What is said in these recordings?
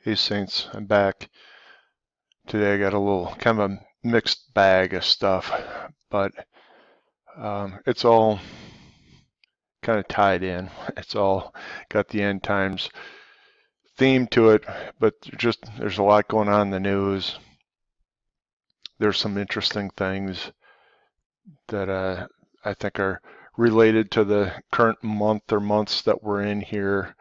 Hey Saints, I'm back. Today I got a little kind of a mixed bag of stuff, but it's all kind of tied in. It's all got the end times theme to it, but there's a lot going on in the news. There's some interesting things that I think are related to the current month or months that we're in here,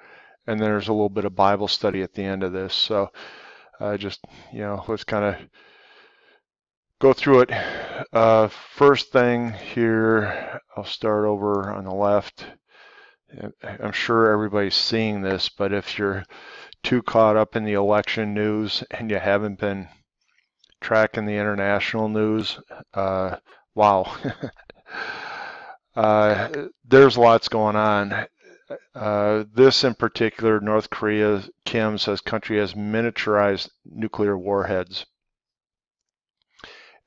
and there's a little bit of Bible study at the end of this. So just, let's kind of go through it. First thing here, I'll start over on the left. I'm sure everybody's seeing this, but if you're too caught up in the election news and you haven't been tracking the international news, wow. There's lots going on. This in particular, North Korea, Kim says country has miniaturized nuclear warheads.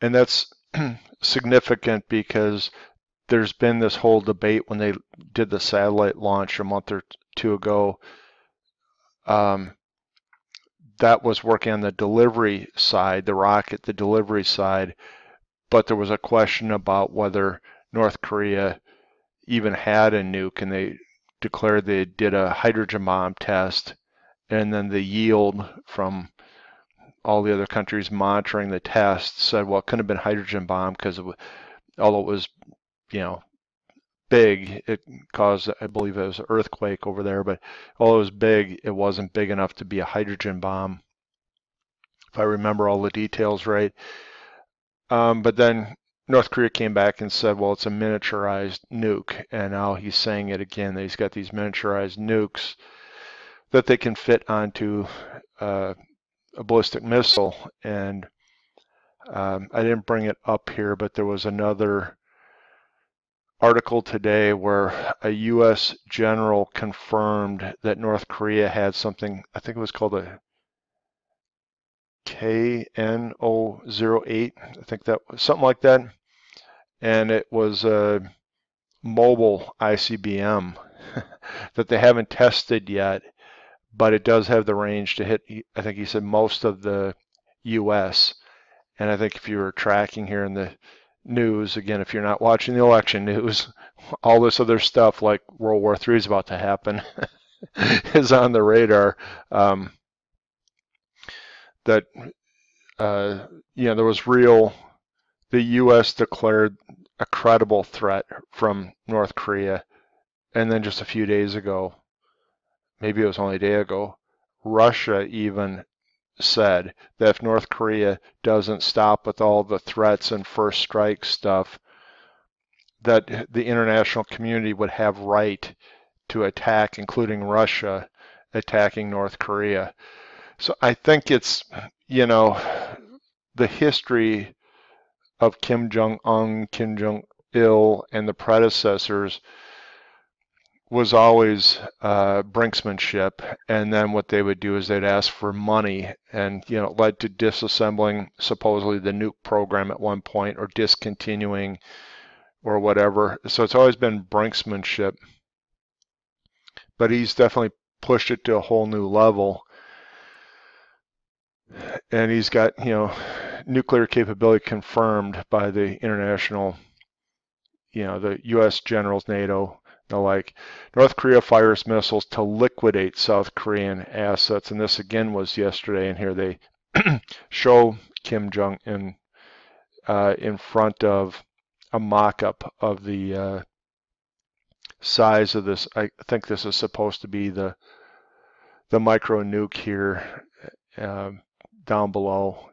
And that's significant because there's been this whole debate when they did the satellite launch a month or two ago. That was working on the delivery side, the rocket, the delivery side, but there was a question about whether North Korea even had a nuke, and they declared they did a hydrogen bomb test, and then the yield from all the other countries monitoring the test said, well, it couldn't have been hydrogen bomb because although it was, big, it caused, I believe it was an earthquake over there, but although it was big, it wasn't big enough to be a hydrogen bomb, if I remember all the details right. But then North Korea came back and said, well, it's a miniaturized nuke, and now he's saying it again, that he's got these miniaturized nukes that they can fit onto a ballistic missile. And I didn't bring it up here, but there was another article today where a U.S. general confirmed that North Korea had something, I think it was called a KN008, I think that was something like that, and it was a mobile ICBM that they haven't tested yet, but it does have the range to hit, I think he said, most of the U.S. And I think if you were tracking here in the news, again, if you're not watching the election news, all this other stuff like World War III is about to happen is on the radar. That there was the U.S. declared a credible threat from North Korea, and then just a few days ago, maybe it was only a day ago, Russia even said that if North Korea doesn't stop with all the threats and first strike stuff, that the international community would have right to attack, including Russia attacking North Korea. So I think it's, the history of Kim Jong-un, Kim Jong-il, and the predecessors was always brinksmanship, and then what they would do is they'd ask for money, and it led to disassembling supposedly the nuke program at one point, or discontinuing or whatever. So it's always been brinksmanship, but he's definitely pushed it to a whole new level, and he's got nuclear capability confirmed by the international, the U.S. generals, NATO. Like, North Korea fires missiles to liquidate South Korean assets, and this again was yesterday, and here they show Kim Jong-un in front of a mock-up of the size of this. I think this is supposed to be the micro nuke here down below.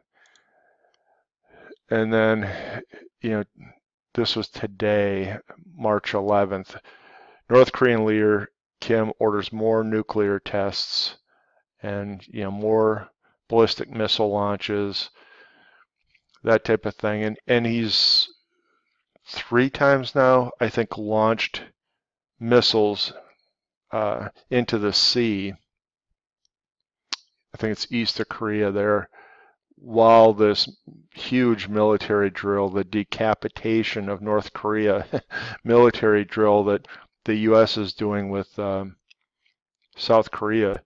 And then, this was today, March 11th. North Korean leader Kim orders more nuclear tests and more ballistic missile launches, that type of thing. And he's 3 times now, I think, launched missiles into the sea. I think it's east of Korea there, while this huge military drill, the decapitation of North Korea military drill that the U.S. is doing with South Korea,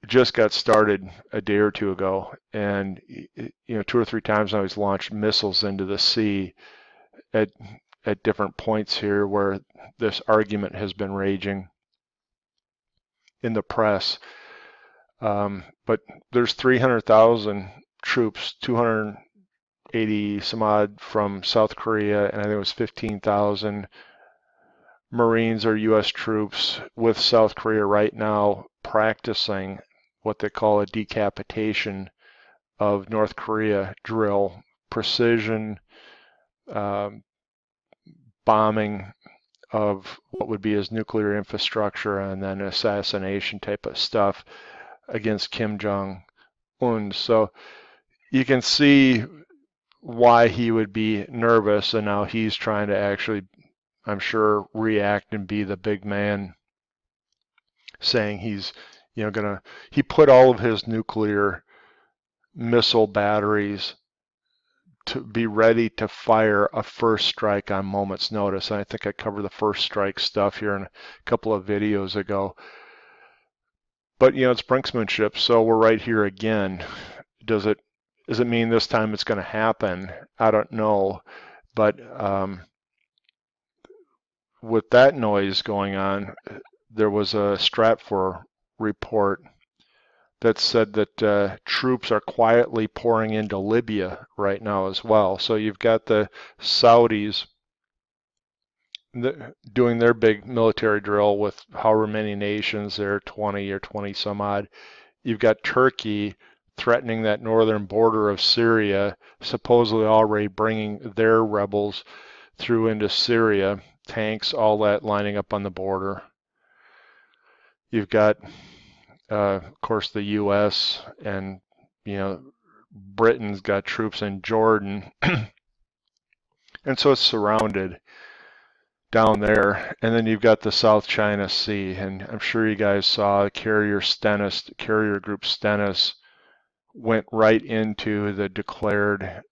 just got started a day or two ago, and 2 or 3 times now he's launched missiles into the sea at different points here where this argument has been raging in the press. But there's 300,000 troops, 280 some odd from South Korea, and I think it was 15,000 Marines or U.S. troops with South Korea right now practicing what they call a decapitation of North Korea drill, precision bombing of what would be his nuclear infrastructure, and then assassination type of stuff against Kim Jong-un. So you can see why he would be nervous, and now he's trying to actually, I'm sure, react and be the big man, saying he's he put all of his nuclear missile batteries to be ready to fire a first strike on moment's notice. And I think I covered the first strike stuff here in a couple of videos ago. But it's brinksmanship, so we're right here again. Does it mean this time it's going to happen? I don't know. But with that noise going on, there was a Stratfor report that said that troops are quietly pouring into Libya right now as well. So you've got the Saudis doing their big military drill with however many nations there, 20 or 20 some odd. You've got Turkey threatening that northern border of Syria, supposedly already bringing their rebels through into Syria, tanks, all that lining up on the border. You've got of course, the U.S. and Britain's got troops in Jordan, and so it's surrounded down there. And then you've got the South China Sea, and I'm sure you guys saw carrier group Stennis went right into the declared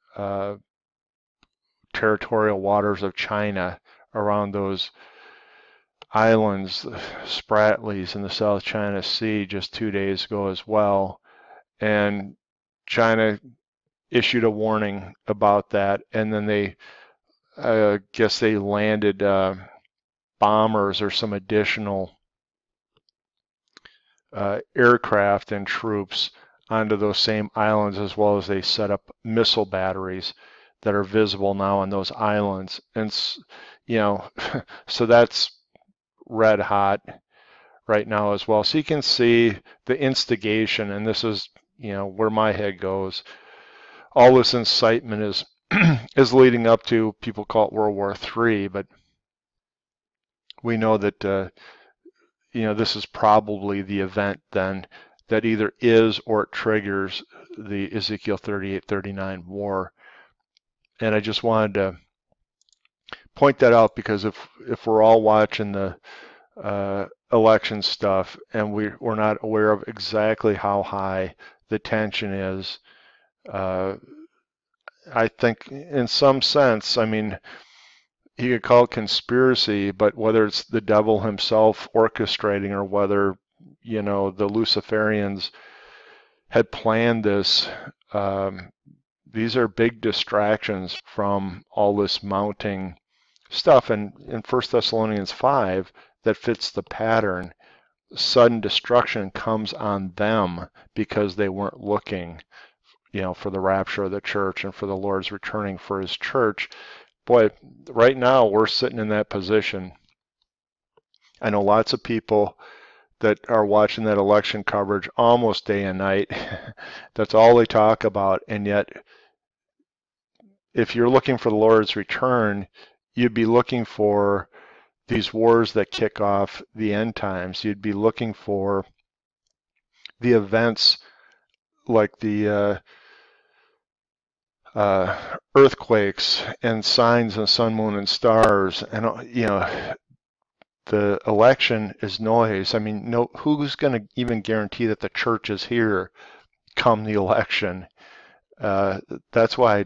territorial waters of China around those islands, Spratlys in the South China Sea, just 2 days ago as well. And China issued a warning about that, and then they, I guess they landed bombers or some additional aircraft and troops onto those same islands, as well as they set up missile batteries that are visible now on those islands. And so that's red hot right now as well. So you can see the instigation, and this is where my head goes. All this incitement is is leading up to, people call it World War III, but we know that this is probably the event then that either is or it triggers the Ezekiel 38-39 war. And I just wanted to point that out, because if we're all watching the election stuff and we're not aware of exactly how high the tension is, I think in some sense, I mean, you could call it conspiracy, but whether it's the devil himself orchestrating or whether the Luciferians had planned this, these are big distractions from all this mounting stuff. And in 1 Thessalonians 5, that fits the pattern. Sudden destruction comes on them because they weren't looking, for the rapture of the church and for the Lord's returning for his church. Boy, right now we're sitting in that position. I know lots of people that are watching that election coverage almost day and night. That's all they talk about. And yet, if you're looking for the Lord's return, you'd be looking for these wars that kick off the end times. You'd be looking for the events like the earthquakes and signs and sun, moon, and stars. And the election is noise. I mean, who's going to even guarantee that the church is here come the election? That's why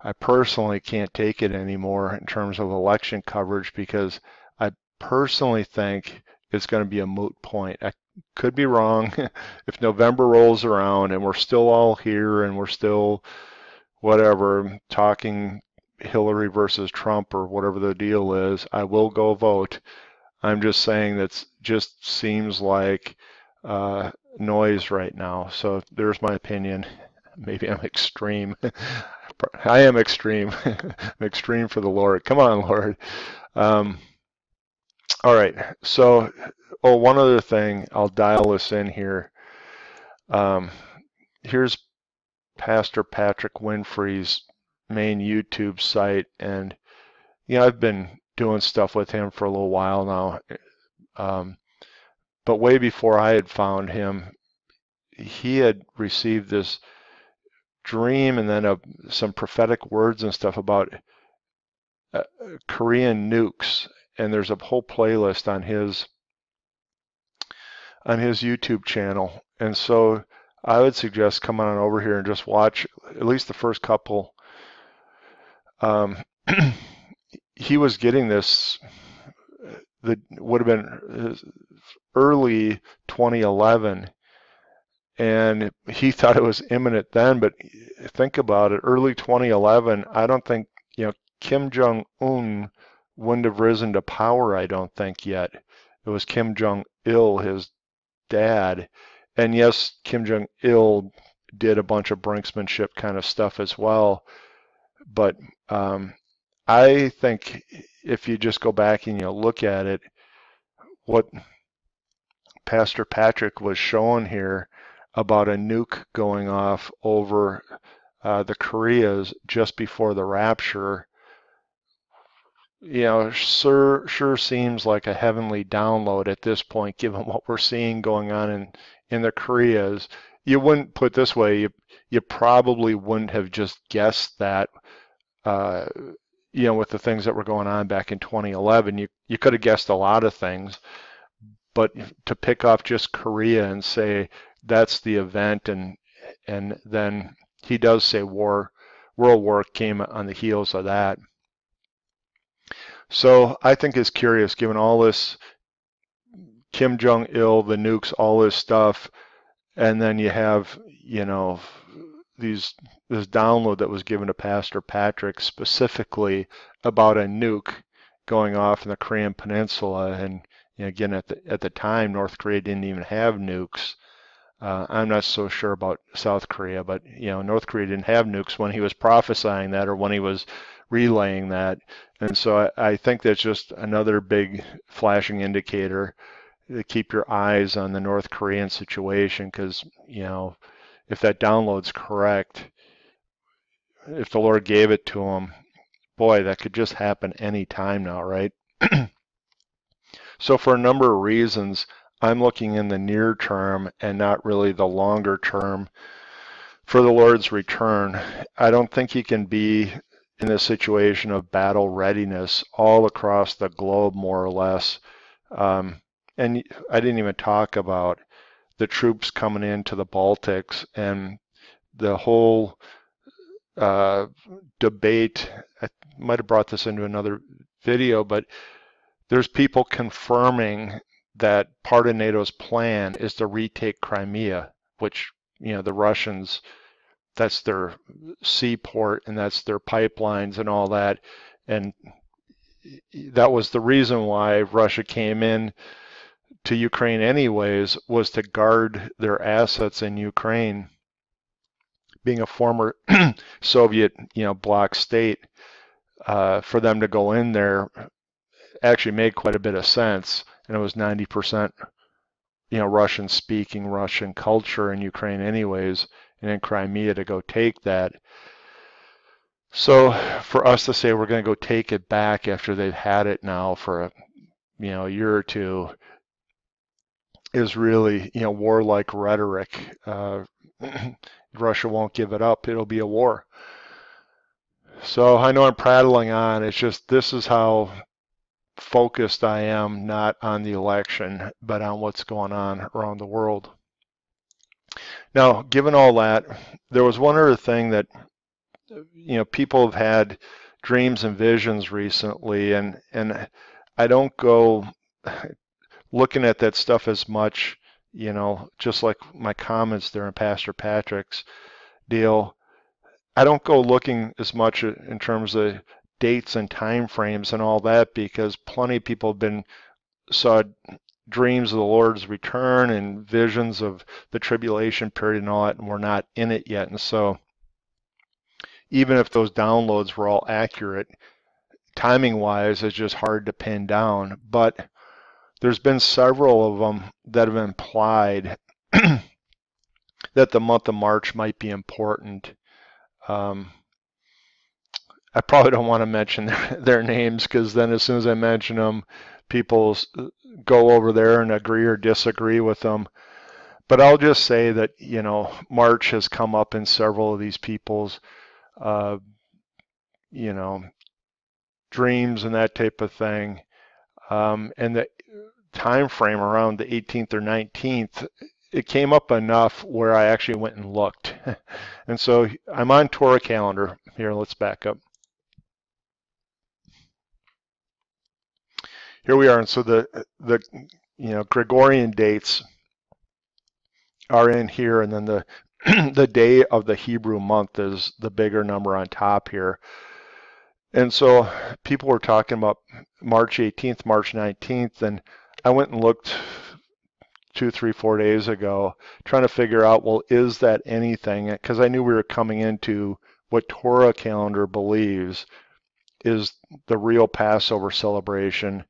I personally can't take it anymore in terms of election coverage, because I personally think it's going to be a moot point. could be wrong. If November rolls around and we're still all here and we're still whatever talking Hillary versus Trump or whatever the deal is, I will go vote. I'm just saying that just seems like noise right now. So there's my opinion. Maybe I'm extreme. I am extreme. I'm extreme for the Lord. Come on, Lord. Um, all right. So, one other thing. I'll dial this in here. Here's Pastor Patrick Winfrey's main YouTube site, and I've been doing stuff with him for a little while now. But way before I had found him, he had received this dream and then some prophetic words and stuff about Korean nukes, and there's a whole playlist on his YouTube channel. And so I would suggest coming on over here and just watch at least the first couple. He was getting this that would have been early 2011, and he thought it was imminent then. But think about it, early 2011, I don't think, Kim Jong-un wouldn't have risen to power, I don't think, yet. It was Kim Jong-il, his dad. And yes, Kim Jong-il did a bunch of brinksmanship kind of stuff as well. But I think if you just go back and look at it, what Pastor Patrick was showing here about a nuke going off over the Koreas just before the rapture, sure seems like a heavenly download at this point, given what we're seeing going on in the Koreas. You wouldn't put it this way, you probably wouldn't have just guessed that, with the things that were going on back in 2011. You could have guessed a lot of things, but to pick off just Korea and say that's the event, and then he does say World War came on the heels of that. So I think it's curious, given all this Kim Jong-il, the nukes, all this stuff, and then you have, this download that was given to Pastor Patrick specifically about a nuke going off in the Korean Peninsula. And again, at the time, North Korea didn't even have nukes. I'm not so sure about South Korea, but North Korea didn't have nukes when he was prophesying that, or when he was relaying that. And so I think that's just another big flashing indicator to keep your eyes on the North Korean situation, because if that download's correct, if the Lord gave it to him, boy, that could just happen any time now, right? So for a number of reasons, I'm looking in the near term and not really the longer term for the Lord's return. I don't think he can be in a situation of battle readiness all across the globe, more or less. And I didn't even talk about the troops coming into the Baltics and the whole debate. I might have brought this into another video, but there's people confirming that part of NATO's plan is to retake Crimea, which, the Russians, that's their seaport and that's their pipelines and all that. And that was the reason why Russia came in to Ukraine anyways, was to guard their assets in Ukraine. Being a former Soviet, bloc state, for them to go in there actually made quite a bit of sense. And it was 90%, Russian speaking, Russian culture in Ukraine anyways, and in Crimea to go take that. So for us to say we're going to go take it back after they've had it now for a year or two is really, warlike rhetoric. Russia won't give it up. It'll be a war. So I know I'm prattling on. It's just, this is how focused I am, not on the election, but on what's going on around the world. Now, given all that, there was one other thing that, people have had dreams and visions recently, and I don't go looking at that stuff as much, just like my comments there in Pastor Patrick's deal, I don't go looking as much in terms of dates and time frames and all that, because plenty of people have saw dreams of the Lord's return and visions of the tribulation period and all that, and we're not in it yet. And so even if those downloads were all accurate, timing wise, it's just hard to pin down. But there's been several of them that have implied that the month of March might be important. I probably don't want to mention their names, because then as soon as I mention them, people go over there and agree or disagree with them. But I'll just say that, March has come up in several of these people's, dreams and that type of thing. And the time frame around the 18th or 19th, it came up enough where I actually went and looked. And so I'm on Torah calendar. Here, let's back up. Here we are. And so the Gregorian dates are in here, and then the day of the Hebrew month is the bigger number on top here. And so people were talking about March 18th, March 19th, and I went and looked 2, 3, 4 days ago, trying to figure out, well, is that anything? Because I knew we were coming into what Torah calendar believes is the real Passover celebration.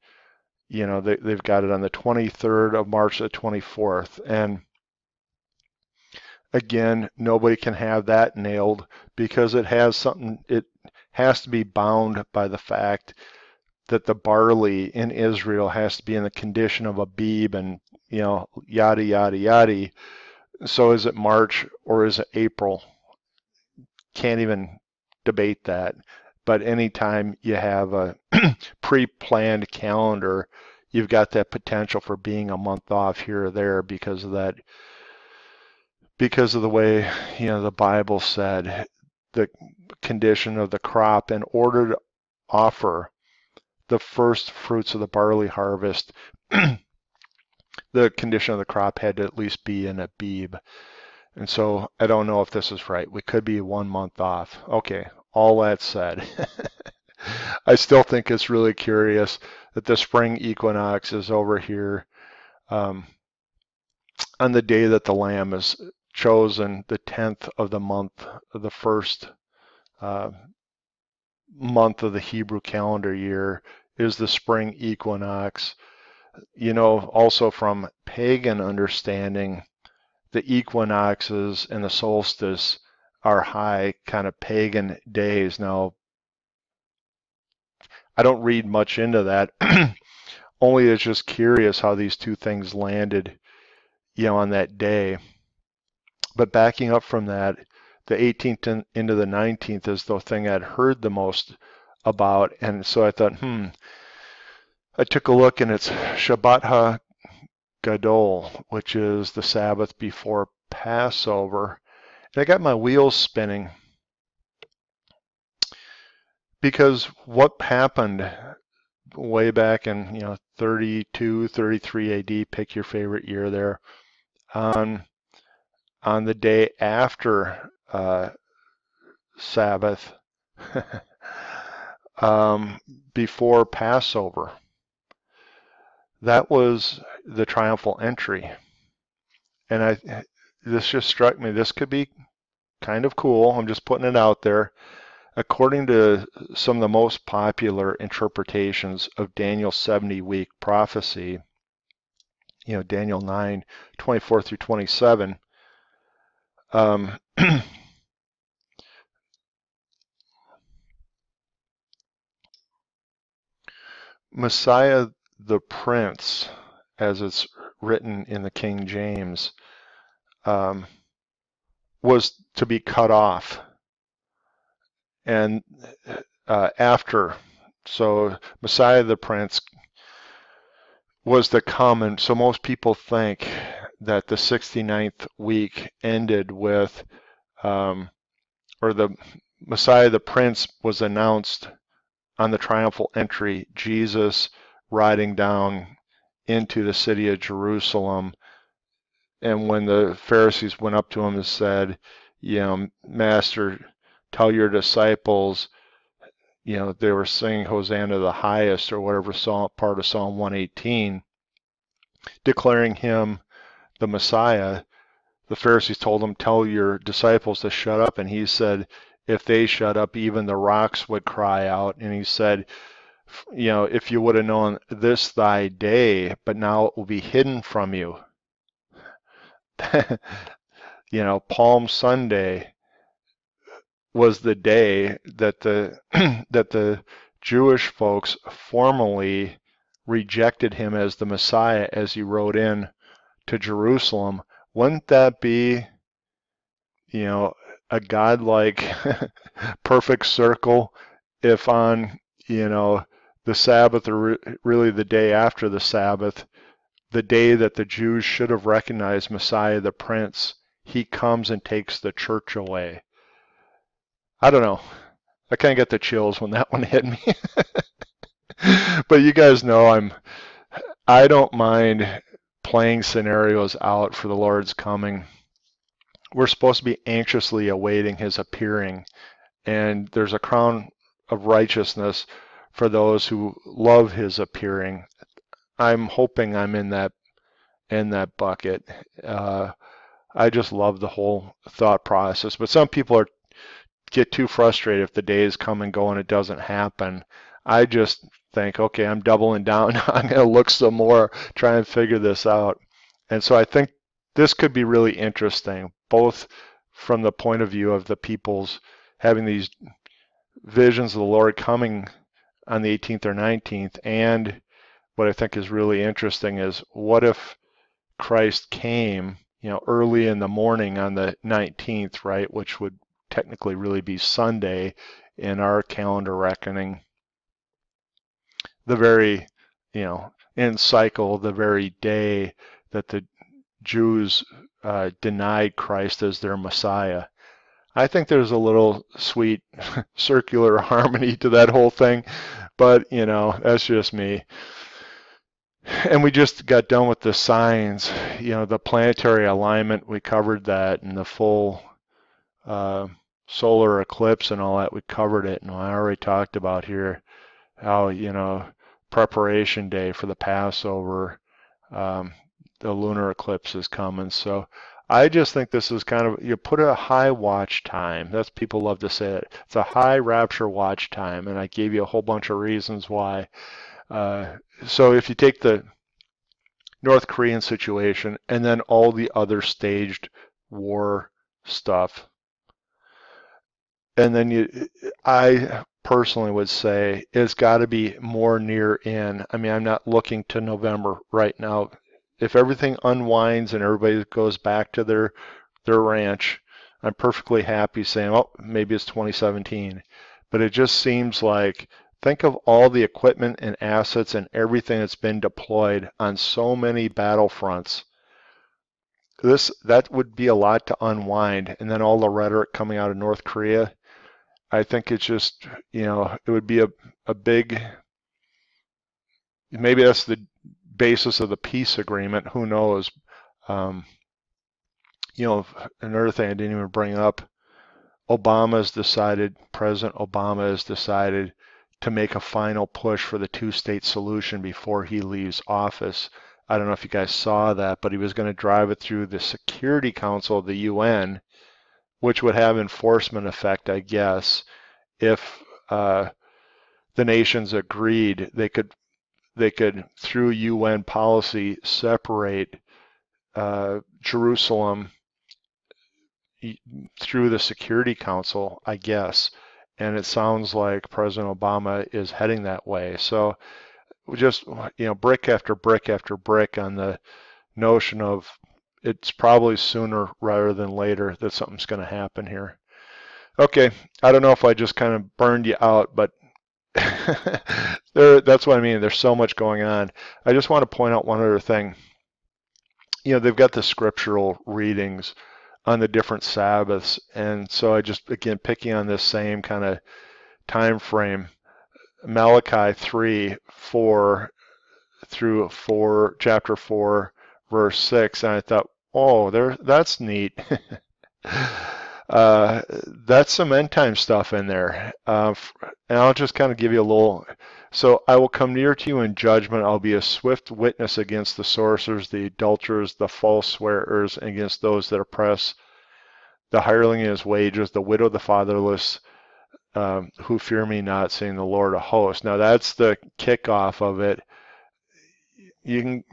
They've got it on the 23rd of March, the 24th. And again, nobody can have that nailed, because it has to be bound by the fact that the barley in Israel has to be in the condition of Abib, and yada yada yada. So is it March or is it April? Can't even debate that. But anytime you have a pre-planned calendar, you've got that potential for being a month off here or there because of that. Because of the way the Bible said the condition of the crop, in order to offer the first fruits of the barley harvest, the condition of the crop had to at least be in Abib. And so I don't know if this is right. We could be 1 month off. Okay, all that said, I still think it's really curious that the spring equinox is over here on the day that the Lamb is chosen, the 10th of the month, of the first month of the Hebrew calendar year, is the spring equinox. Also from pagan understanding, the equinoxes and the solstice are high kind of pagan days. Now, I don't read much into that. Only it's just curious how these two things landed, on that day. But backing up from that, the 18th into the 19th is the thing I'd heard the most about. And so I thought, I took a look, and it's Shabbat HaGadol, which is the Sabbath before Passover. And I got my wheels spinning, because what happened way back in 32, 33 AD, pick your favorite year there, on the day after Sabbath, before Passover. That was the triumphal entry. And this just struck me. This could be kind of cool. I'm just putting it out there. According to some of the most popular interpretations of Daniel's 70-week prophecy, Daniel 9:24 through 27, Messiah the Prince, as it's written in the King James, was to be cut off. And after, so Messiah the Prince was to come, and so most people think that the 69th week ended with, or the Messiah the Prince was announced on the triumphal entry, Jesus riding down into the city of Jerusalem, And when the Pharisees went up to him and said, Master, tell your disciples, they were singing Hosanna the highest or whatever part of Psalm 118, declaring him the Messiah. The Pharisees told him, tell your disciples to shut up. And he said, if they shut up, even the rocks would cry out. And he said, if you would have known this thy day, but now it will be hidden from you. Palm Sunday was the day that the Jewish folks formally rejected him as the Messiah as he rode in to Jerusalem. Wouldn't that be, a godlike perfect circle if on, the Sabbath, or really the day after the Sabbath, the day that the Jews should have recognized Messiah the Prince, he comes and takes the church away. I don't know. I kind of get the chills when that one hit me. But you guys know I don't mind playing scenarios out for the Lord's coming. We're supposed to be anxiously awaiting his appearing, and there's a crown of righteousness for those who love his appearing. I'm hoping I'm in that bucket. I just love the whole thought process. But some people get too frustrated if the days come and go and it doesn't happen. I just think, okay, I'm doubling down. I'm going to look some more, try and figure this out. And so I think this could be really interesting, both from the point of view of the people's having these visions of the Lord coming on the 18th or 19th, and what I think is really interesting is what if Christ came, early in the morning on the 19th, right, which would technically really be Sunday in our calendar reckoning, the very, in cycle, the very day that the Jews denied Christ as their Messiah. I think there's a little sweet circular harmony to that whole thing, but, that's just me. And we just got done with the signs, the planetary alignment, we covered that, and the full solar eclipse and all that, we covered it. And I already talked about here how, preparation day for the Passover, the lunar eclipse is coming. So I just think this is kind of, you put a high watch time. That's, people love to say it. It's a high rapture watch time, and I gave you a whole bunch of reasons why. So if you take the North Korean situation and then all the other staged war stuff, and then I personally would say it's got to be more near in. I mean, I'm not looking to November right now. If everything unwinds and everybody goes back to their ranch, I'm perfectly happy saying, oh, maybe it's 2017. But it just seems like, think of all the equipment and assets and everything that's been deployed on so many battlefronts. That would be a lot to unwind. And then all the rhetoric coming out of North Korea, I think it's just, it would be a big, maybe that's the basis of the peace agreement, who knows. Another thing I didn't even bring up, President Obama has decided to make a final push for the two-state solution before he leaves office. I don't know if you guys saw that, but he was going to drive it through the Security Council of the UN, which would have enforcement effect, I guess, if the nations agreed. They could, through UN policy, separate Jerusalem through the Security Council, I guess. And it sounds like President Obama is heading that way. So just, brick after brick after brick on the notion of it's probably sooner rather than later that something's going to happen here. Okay, I don't know if I just kind of burned you out, but that's what I mean. There's so much going on. I just want to point out one other thing. They've got the scriptural readings on the different Sabbaths, and so I just, again, picking on this same kind of time frame, Malachi 3:4 through chapter 4, verse 6, and I thought, Oh, that's neat. Uh, that's some end time stuff in there. And I'll just kind of give you a little. So I will come near to you in judgment. I'll be a swift witness against the sorcerers, the adulterers, the false swearers, and against those that oppress the hireling in his wages, the widow, the fatherless, who fear me not, saying the Lord of hosts. Now that's the kickoff of it. You can,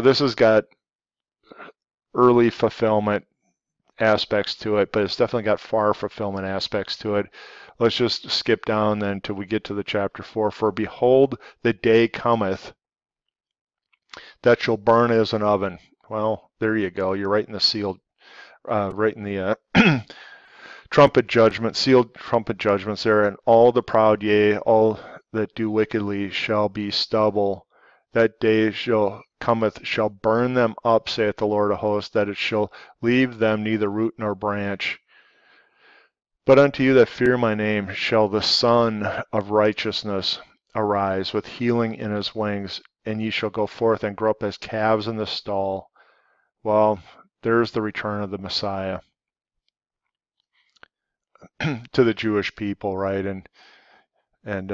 this has got early fulfillment aspects to it, but it's definitely got far fulfillment aspects to it. Let's just skip down then till we get to the chapter 4. For behold, the day cometh that shall burn as an oven. Well, there you go. You're right in the sealed, right in the trumpet judgment, sealed trumpet judgments there, and all the proud, yea, all that do wickedly shall be stubble. That day shall burn them up, saith the Lord of hosts, that it shall leave them neither root nor branch. But unto you that fear my name shall the Son of righteousness arise with healing in his wings, and ye shall go forth and grow up as calves in the stall. Well, there's the return of the Messiah to the Jewish people, right? And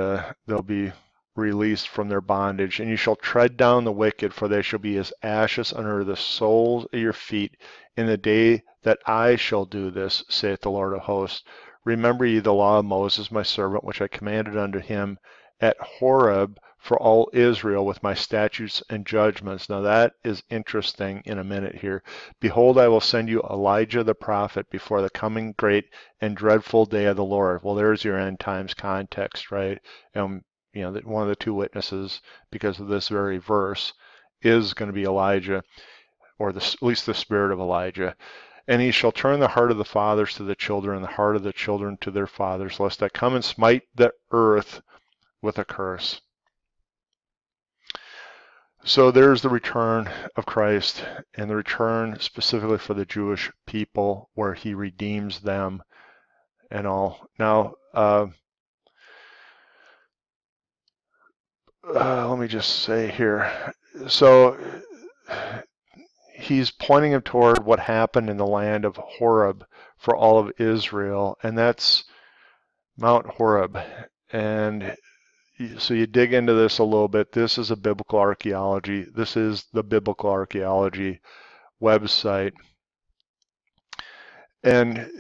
they'll be released from their bondage. And you shall tread down the wicked, for they shall be as ashes under the soles of your feet in the day that I shall do this, saith the Lord of hosts. Remember ye the law of Moses, my servant, which I commanded unto him at Horeb for all Israel with my statutes and judgments. Now that is interesting in a minute here. Behold, I will send you Elijah the prophet before the coming great and dreadful day of the Lord. Well, there's your end times context, right? One of the two witnesses, because of this very verse, is going to be Elijah, or at least the spirit of Elijah. And he shall turn the heart of the fathers to the children, and the heart of the children to their fathers, lest I come and smite the earth with a curse. So there's the return of Christ, and the return specifically for the Jewish people, where he redeems them and all. Now, let me just say here. So he's pointing him toward what happened in the land of Horeb for all of Israel, and that's Mount Horeb. And so you dig into this a little bit. This is a biblical archaeology. This is the biblical archaeology website. And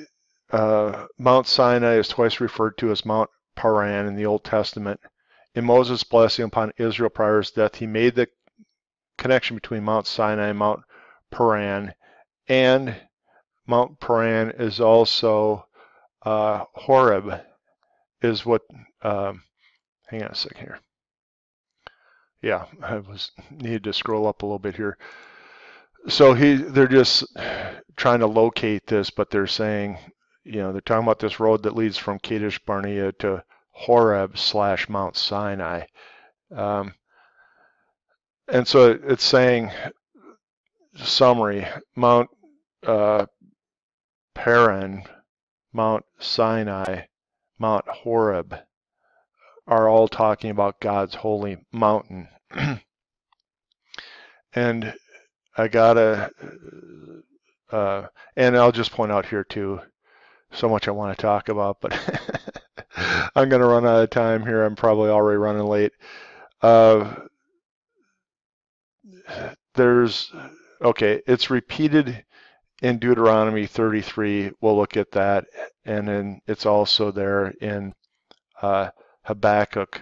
Mount Sinai is twice referred to as Mount Paran in the Old Testament. In Moses' blessing upon Israel prior to his death, he made the connection between Mount Sinai and Mount Paran. And Mount Paran is also Horeb, is what, hang on a second here. Yeah, I needed to scroll up a little bit here. So they're just trying to locate this, but they're saying, they're talking about this road that leads from Kadesh Barnea to Horeb / Mount Sinai. And so it's saying, summary, Mount Paran, Mount Sinai, Mount Horeb are all talking about God's holy mountain. And I gotta, and I'll just point out here too, so much I want to talk about, but I'm going to run out of time here. I'm probably already running late. It's repeated in Deuteronomy 33. We'll look at that. And then it's also there in Habakkuk,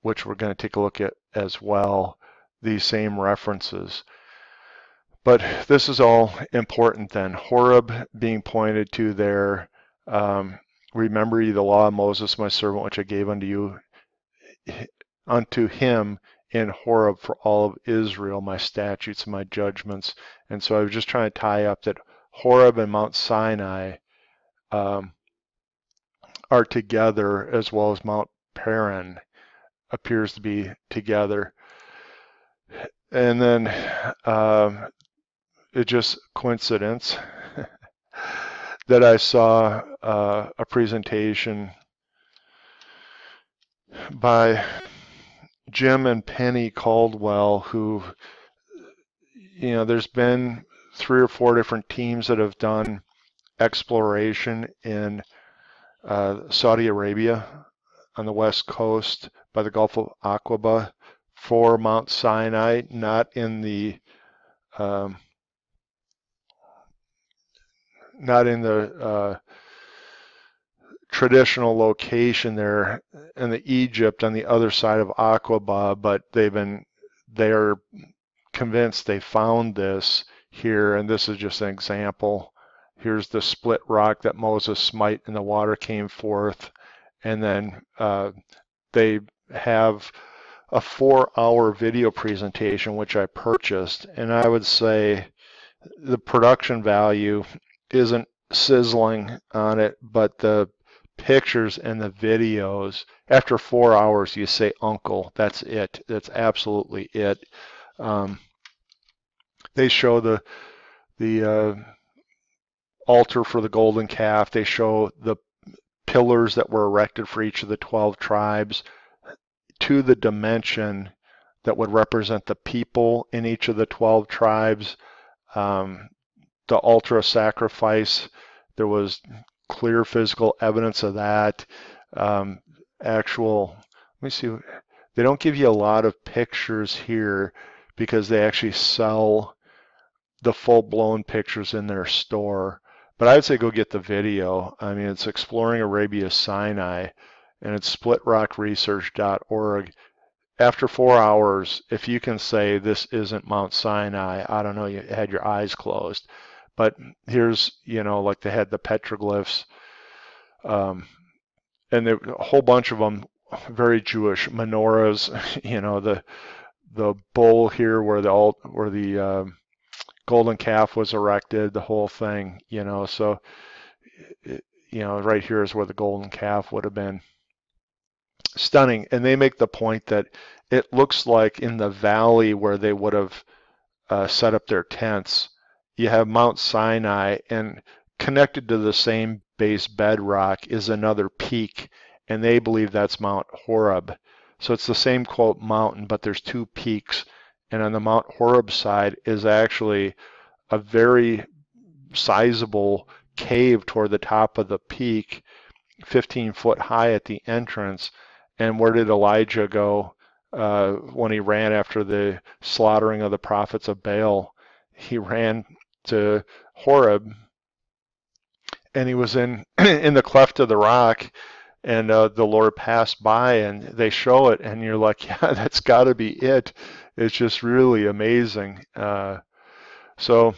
which we're going to take a look at as well, these same references. But this is all important then. Horeb being pointed to there. Remember ye the law of Moses, my servant, which I gave unto him in Horeb for all of Israel, my statutes and my judgments. And so I was just trying to tie up that Horeb and Mount Sinai are together, as well as Mount Paran appears to be together. And then it's just coincidence that I saw a presentation by Jim and Penny Caldwell, who, there's been 3 or 4 different teams that have done exploration in Saudi Arabia on the west coast by the Gulf of Aqaba for Mount Sinai, not in the um, traditional location there in the Egypt on the other side of Aqaba, but they're convinced they found this here, and this is just an example. Here's the split rock that Moses smite and the water came forth, and then they have a 4-hour video presentation which I purchased, and I would say the production value isn't sizzling on it, but the pictures and the videos, after 4 hours you say, uncle, that's it. That's absolutely it. They show the altar for the golden calf. They show the pillars that were erected for each of the 12 tribes to the dimension that would represent the people in each of the 12 tribes. The altar of sacrifice, there was clear physical evidence of that. Let me see, they don't give you a lot of pictures here because they actually sell the full-blown pictures in their store. But I would say go get the video. I mean, it's Exploring Arabia Sinai, and it's splitrockresearch.org. After 4 hours, if you can say this isn't Mount Sinai, I don't know, you had your eyes closed. But here's, like they had the petroglyphs, and there a whole bunch of them, very Jewish menorahs. The bull here where the golden calf was erected, the whole thing. So right here is where the golden calf would have been. Stunning. And they make the point that it looks like in the valley where they would have set up their tents, you have Mount Sinai, and connected to the same base bedrock is another peak, and they believe that's Mount Horeb. So it's the same, quote, mountain, but there's 2 peaks, and on the Mount Horeb side is actually a very sizable cave toward the top of the peak, 15 foot high at the entrance. And where did Elijah go when he ran after the slaughtering of the prophets of Baal? He ran to Horeb, and he was in the cleft of the rock, and the Lord passed by, and they show it, and you're like, yeah, that's got to be it. It's just really amazing. So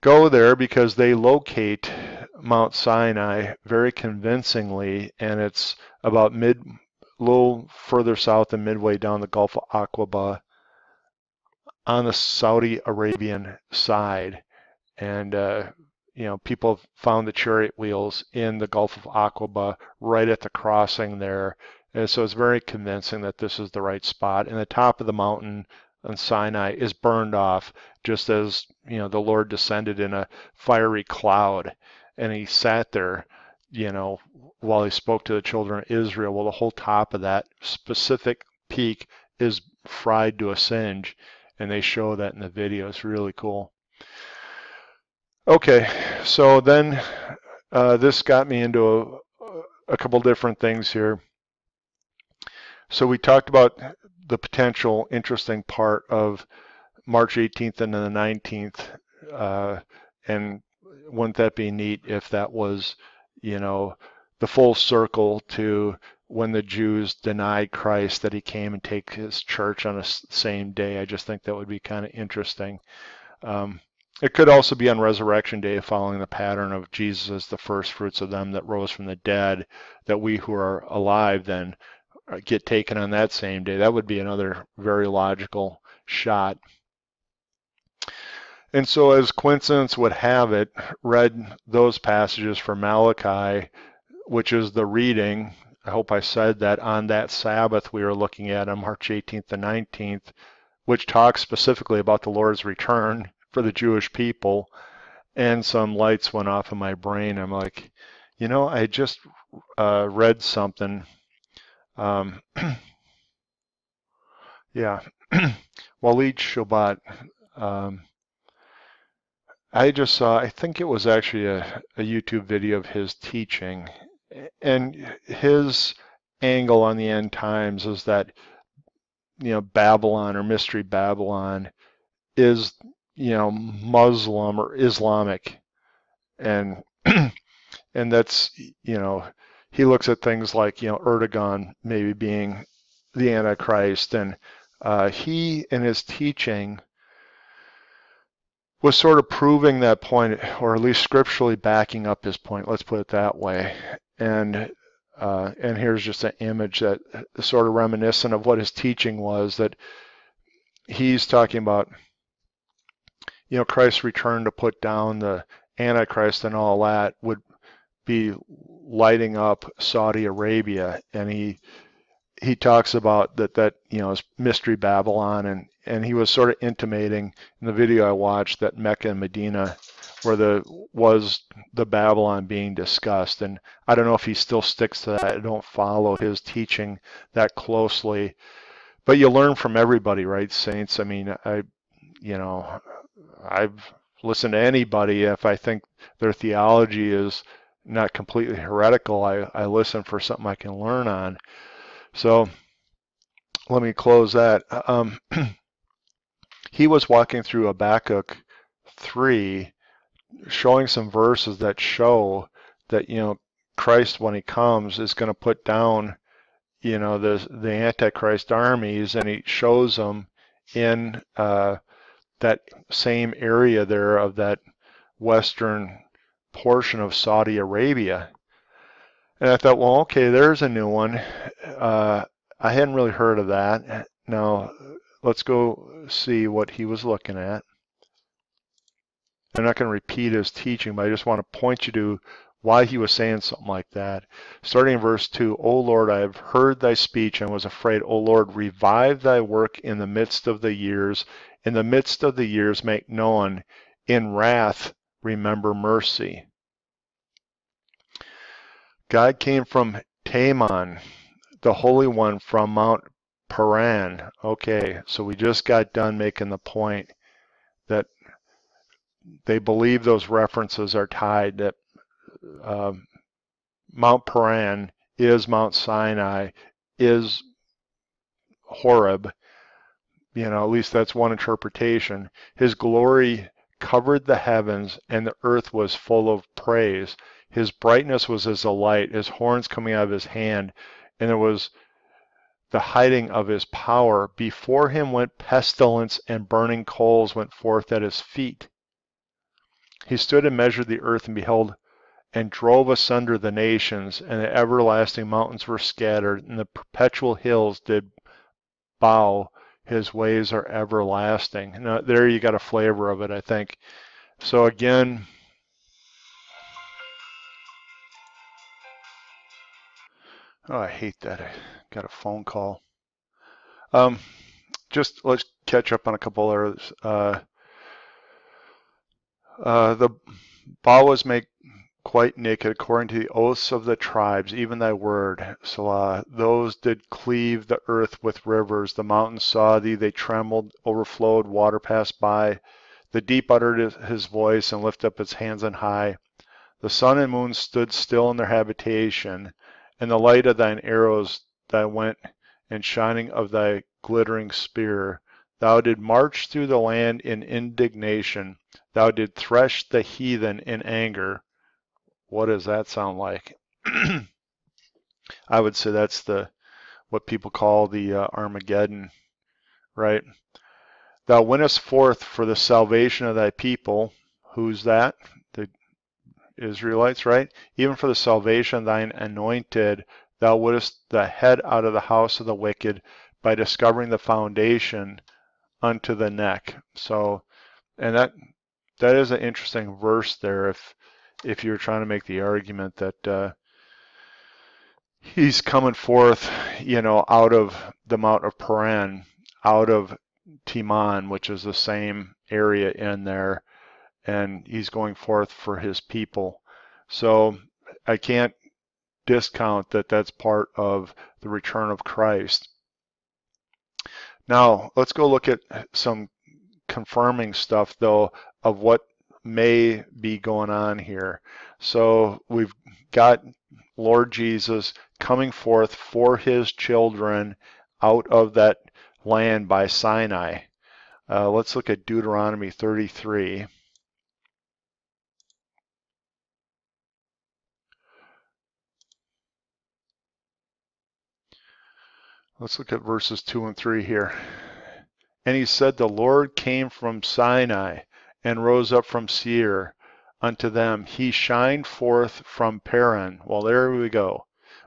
go there because they locate Mount Sinai very convincingly, and it's about a little further south and midway down the Gulf of Aqaba on the Saudi Arabian side. And people found the chariot wheels in the Gulf of Aqaba right at the crossing there. And so it's very convincing that this is the right spot. And the top of the mountain on Sinai is burned off, just as the Lord descended in a fiery cloud, and he sat there, while he spoke to the children of Israel. Well, the whole top of that specific peak is fried to a singe, and they show that in the video. It's really cool. Okay, so then this got me into a couple different things here. So we talked about the potential interesting part of March 18th and then the 19th, and wouldn't that be neat if that was, the full circle to when the Jews denied Christ, that he came and take his church on the same day. I just think that would be kind of interesting. It could also be on Resurrection Day, following the pattern of Jesus as the first fruits of them that rose from the dead, that we who are alive then get taken on that same day. That would be another very logical shot. And so, as coincidence would have it, read those passages for Malachi, which is the reading, I hope I said that, on that Sabbath we were looking at on March 18th and 19th, which talks specifically about the Lord's return for the Jewish people, and some lights went off in my brain. I'm like, I just read something. Yeah, Walid Shobat. I just saw, I think it was actually a YouTube video of his teaching, and his angle on the end times is that, Babylon or Mystery Babylon is, Muslim or Islamic. And and that's, he looks at things like, Erdogan maybe being the Antichrist, and he in his teaching was sort of proving that point, or at least scripturally backing up his point. Let's put it that way. And here's just an image that is sort of reminiscent of what his teaching was. That he's talking about, Christ's return to put down the Antichrist and all that would be lighting up Saudi Arabia, and he talks about that is Mystery Babylon, and he was sort of intimating in the video I watched that Mecca and Medina was the Babylon being discussed. And I don't know if he still sticks to that. I don't follow his teaching that closely, but you learn from everybody, right, saints? I mean, I've listened to anybody. If I think their theology is not completely heretical, I listen for something I can learn on. So let me close that. He was walking through Habakkuk 3, showing some verses that show that, Christ, when he comes, is going to put down, the Antichrist armies, and he shows them in that same area there of that western portion of Saudi Arabia. And I thought, well, okay, there's a new one. I hadn't really heard of that. Now, let's go see what he was looking at. I'm not going to repeat his teaching, but I just want to point you to why he was saying something like that. Starting in verse 2, O Lord, I have heard thy speech and was afraid. O Lord, revive thy work in the midst of the years. In the midst of the years make known. In wrath remember mercy. God came from Teman, the Holy One from Mount Paran. Okay, so we just got done making the point that they believe those references are tied, that Mount Paran is Mount Sinai, is Horeb. At least that's one interpretation. His glory covered the heavens, and the earth was full of praise. His brightness was as a light, his horns coming out of his hand, and it was the hiding of his power. Before him went pestilence, and burning coals went forth at his feet. He stood and measured the earth, and beheld, and drove asunder the nations, and the everlasting mountains were scattered, and the perpetual hills did bow. His ways are everlasting. Now, there you got a flavor of it, I think. So again, oh, I hate that. I got a phone call. Just let's catch up on a couple others. The bow make quite naked according to the oaths of the tribes, even thy word, Selah. Those did cleave the earth with rivers. The mountains saw thee, they trembled, overflowed, water passed by. The deep uttered his voice and lifted up its hands on high. The sun and moon stood still in their habitation, and the light of thine arrows thy went, and shining of thy glittering spear. Thou did march through the land in indignation. Thou did thresh the heathen in anger. What does that sound like? I would say that's what people call the Armageddon, right? Thou wentest forth for the salvation of thy people. Who's that? The Israelites, right? Even for the salvation of thine anointed, thou wouldest the head out of the house of the wicked by discovering the foundation unto the neck. So, and that is an interesting verse there. If you're trying to make the argument that he's coming forth, out of the Mount of Paran, out of Teman, which is the same area in there, and he's going forth for his people. So I can't discount that that's part of the return of Christ. Now, let's go look at some confirming stuff, though, of what may be going on here. So we've got Lord Jesus coming forth for his children out of that land by Sinai. Let's look at Deuteronomy 33. Let's look at verses 2 and 3 here. And he said, the Lord came from Sinai and rose up from Seir unto them. He shined forth from Paran. Well, there we go.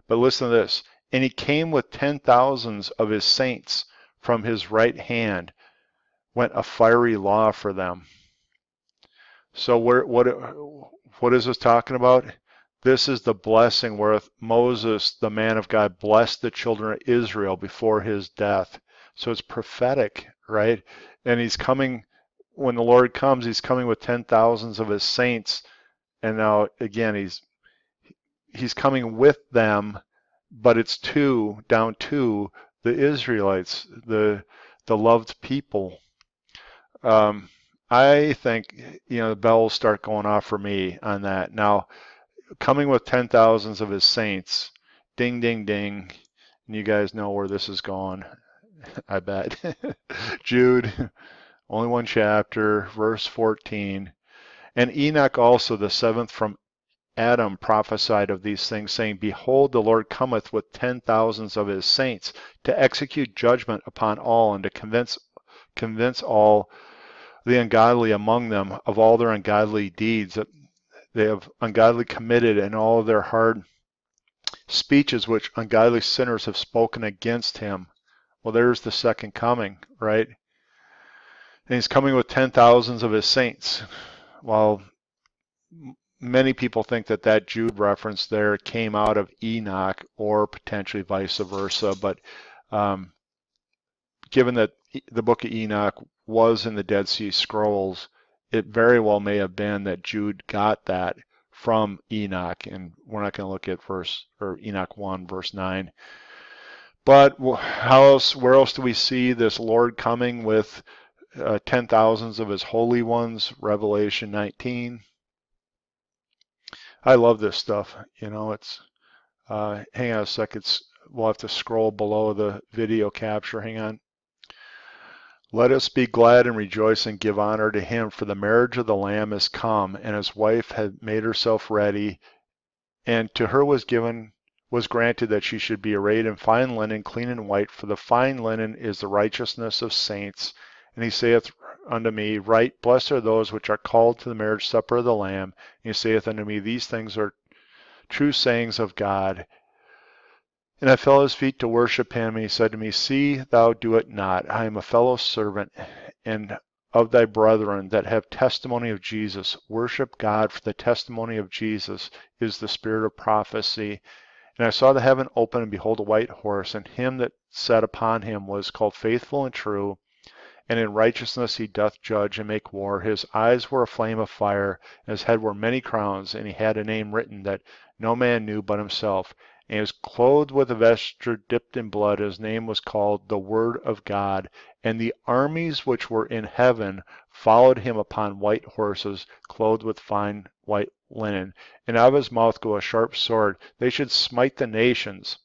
But listen to this. And he came with 10,000s of his saints from his right hand, went a fiery law for them. So what is this talking about? This is the blessing where Moses, the man of God, blessed the children of Israel before his death. So it's prophetic, right? And he's coming, when the Lord comes, he's coming with 10,000s of his saints. And now, again, he's coming with them, but it's down to the Israelites, the loved people. I think, the bells start going off for me on that. Now, coming with 10,000s of his saints, ding, ding, ding. And you guys know where this is going, I bet. Jude, only one chapter, verse 14. And Enoch also, the seventh from Adam, prophesied of these things, saying, behold, the Lord cometh with 10,000s of his saints to execute judgment upon all and to convince all the ungodly among them of all their ungodly deeds that they have ungodly committed, and all of their hard speeches which ungodly sinners have spoken against him. Well, there's the second coming, right? And he's coming with 10,000s of his saints. While many people think that Jude reference there came out of Enoch, or potentially vice versa, but given that the book of Enoch was in the Dead Sea Scrolls, it very well may have been that Jude got that from Enoch, and we're not going to look at Enoch 1, verse 9. But where else do we see this Lord coming with 10,000s of his holy ones? Revelation 19. I love this stuff. It's hang on a second. We'll have to scroll below the video capture. Hang on. Let us be glad and rejoice and give honor to him, for the marriage of the Lamb is come, and his wife had made herself ready, and to her was granted that she should be arrayed in fine linen, clean and white, for the fine linen is the righteousness of saints. And he saith unto me, right, blessed are those which are called to the marriage supper of the Lamb. And he saith unto me, these things are true sayings of God. And I fell at his feet to worship him, and he said to me, see thou do it not. I am a fellow servant and of thy brethren that have testimony of Jesus. Worship God, for the testimony of Jesus is the spirit of prophecy. And I saw the heaven open, and behold, a white horse, and him that sat upon him was called Faithful and True, and in righteousness he doth judge and make war. His eyes were a flame of fire, and his head were many crowns, and he had a name written that no man knew but himself. And he was clothed with a vesture dipped in blood. His name was called the Word of God. And the armies which were in heaven followed him upon white horses, clothed with fine white linen. And out of his mouth go a sharp sword. They should smite the nations,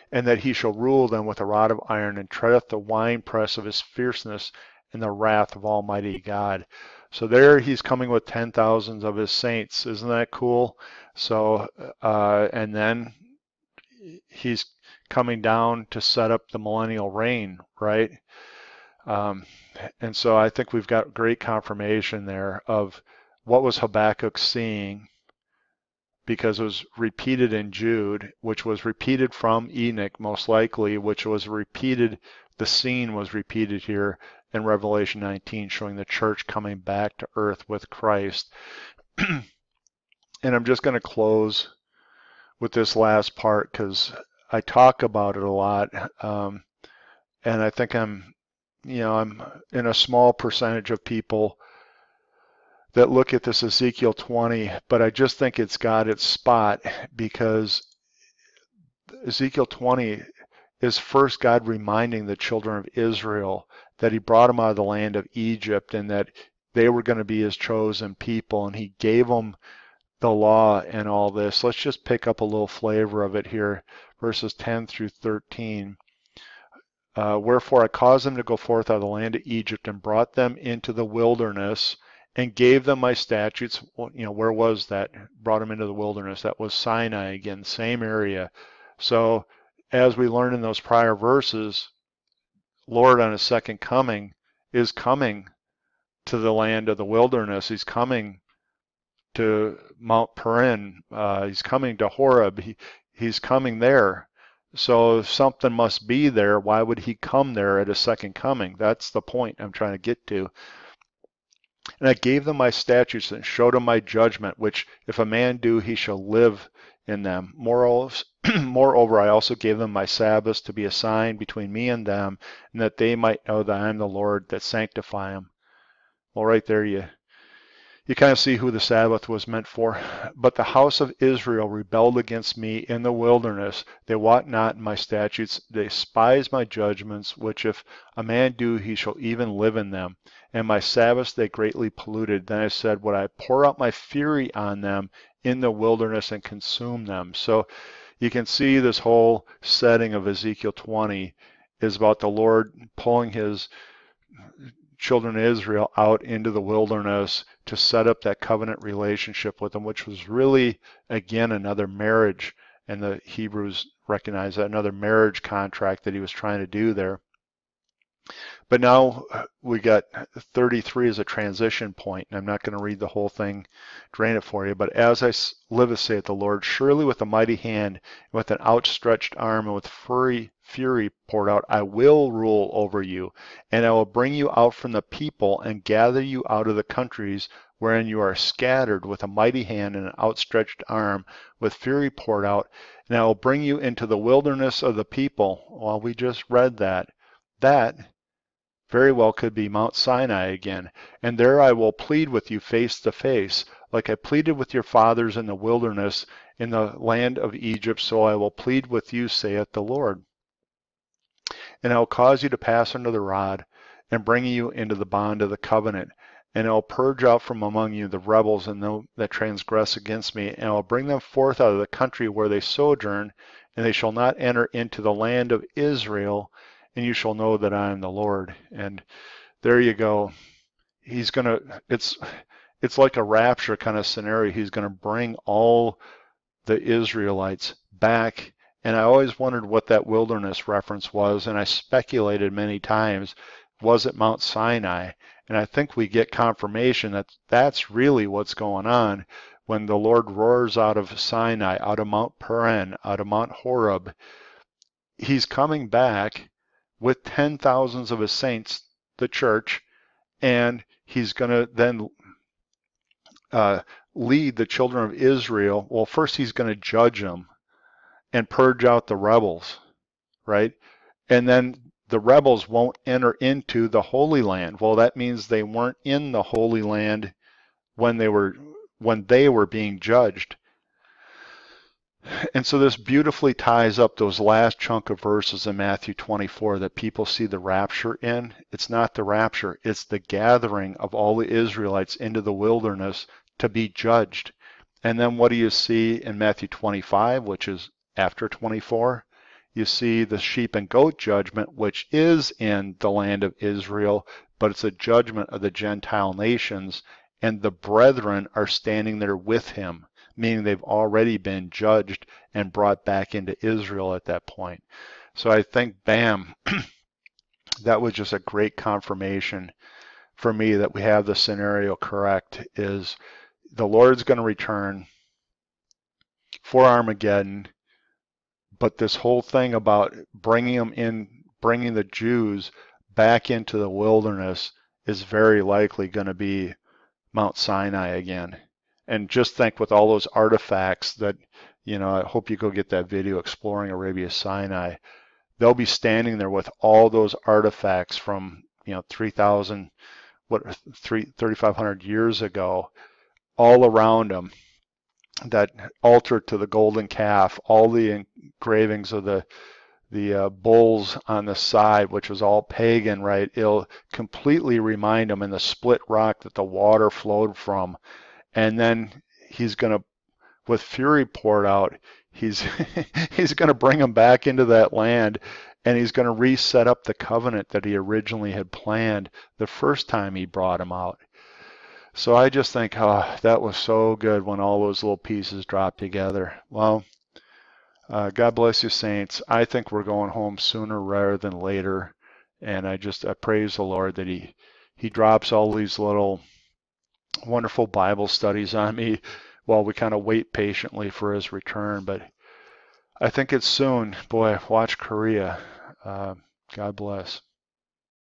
and that he shall rule them with a rod of iron, and treadeth the winepress of his fierceness and the wrath of Almighty God. So there he's coming with 10,000s of his saints. Isn't that cool? So, and then he's coming down to set up the millennial reign, right? And so I think we've got great confirmation there of what was Habakkuk seeing, because it was repeated in Jude, which was repeated from Enoch, most likely, which was repeated, the scene was repeated here in Revelation 19, showing the church coming back to earth with Christ. And I'm just going to close with this last part because I talk about it a lot, and I think I'm in a small percentage of people that look at this Ezekiel 20, but I just think it's got its spot, because Ezekiel 20 is first God reminding the children of Israel that he brought them out of the land of Egypt, and that they were going to be his chosen people, and he gave them the law and all this. Let's just pick up a little flavor of it here, verses 10 through 13. Wherefore I caused them to go forth out of the land of Egypt and brought them into the wilderness and gave them my statutes. Where was that? Brought them into the wilderness. That was Sinai again, same area. So as we learned in those prior verses, Lord on his second coming is coming to the land of the wilderness. He's coming to Mount Paran. He's coming to Horeb. He's coming there. So if something must be there, why would he come there at a second coming? That's the point I'm trying to get to. And I gave them my statutes and showed them my judgment, which if a man do, he shall live in them. Moreover, I also gave them my Sabbaths to be a sign between me and them, and that they might know that I am the Lord that sanctify them. Well, right there you kind of see who the Sabbath was meant for. But the house of Israel rebelled against me in the wilderness. They walked not in my statutes. They despised my judgments, which if a man do, he shall even live in them. And my Sabbaths they greatly polluted. Then I said, would I pour out my fury on them in the wilderness and consume them? So you can see this whole setting of Ezekiel 20 is about the Lord pulling his children of Israel out into the wilderness to set up that covenant relationship with them, which was really, again, another marriage. And the Hebrews recognize that, another marriage contract that he was trying to do there. But now we got 33 as a transition point, and I'm not going to read the whole thing, drain it for you. But as I live, saith the Lord, surely with a mighty hand, and with an outstretched arm, and with fury poured out, I will rule over you, and I will bring you out from the people, and gather you out of the countries wherein you are scattered, with a mighty hand and an outstretched arm, with fury poured out, and I will bring you into the wilderness of the people. Well, we just read that. That very well could be Mount Sinai again. And there I will plead with you face to face, like I pleaded with your fathers in the wilderness in the land of Egypt, so I will plead with you, saith the Lord. And I will cause you to pass under the rod, and bring you into the bond of the covenant. And I will purge out from among you the rebels and those that transgress against me, and I will bring them forth out of the country where they sojourn, and they shall not enter into the land of Israel, and you shall know that I am the Lord. And there you go. He's going to, it's like a rapture kind of scenario. He's going to bring all the Israelites back. And I always wondered what that wilderness reference was, and I speculated many times, was it Mount Sinai? And I think we get confirmation that that's really what's going on when the Lord roars out of Sinai, out of Mount Paran, out of Mount Horeb. He's coming back with 10,000s of his saints, the church, and he's going to then lead the children of Israel. Well, first he's going to judge them and purge out the rebels, right? And then the rebels won't enter into the Holy Land. Well, that means they weren't in the Holy Land when they were being judged. And so this beautifully ties up those last chunk of verses in Matthew 24 that people see the rapture in. It's not the rapture, it's the gathering of all the Israelites into the wilderness to be judged. And then what do you see in Matthew 25, which is after 24? You see the sheep and goat judgment, which is in the land of Israel, but it's a judgment of the Gentile nations, and the brethren are standing there with him, meaning they've already been judged and brought back into Israel at that point. So I think, bam, that was just a great confirmation for me that we have the scenario correct, is the Lord's going to return for Armageddon, but this whole thing about bringing them in, bringing the Jews back into the wilderness is very likely going to be Mount Sinai again. And just think, with all those artifacts that, I hope you go get that video, Exploring Arabia Sinai. They'll be standing there with all those artifacts from, 3,500 years ago, all around them. That altar to the golden calf, all the engravings of the bulls on the side, which was all pagan, right? It'll completely remind him in the split rock that the water flowed from. And then he's going to, with fury poured out, he's he's going to bring him back into that land, and he's going to reset up the covenant that he originally had planned the first time he brought him out. So I just think, oh, that was so good when all those little pieces dropped together. Well, God bless you, saints. I think we're going home sooner rather than later, and I praise the Lord that He drops all these little wonderful Bible studies on me while we kind of wait patiently for His return. But I think it's soon. Boy, watch Korea. God bless.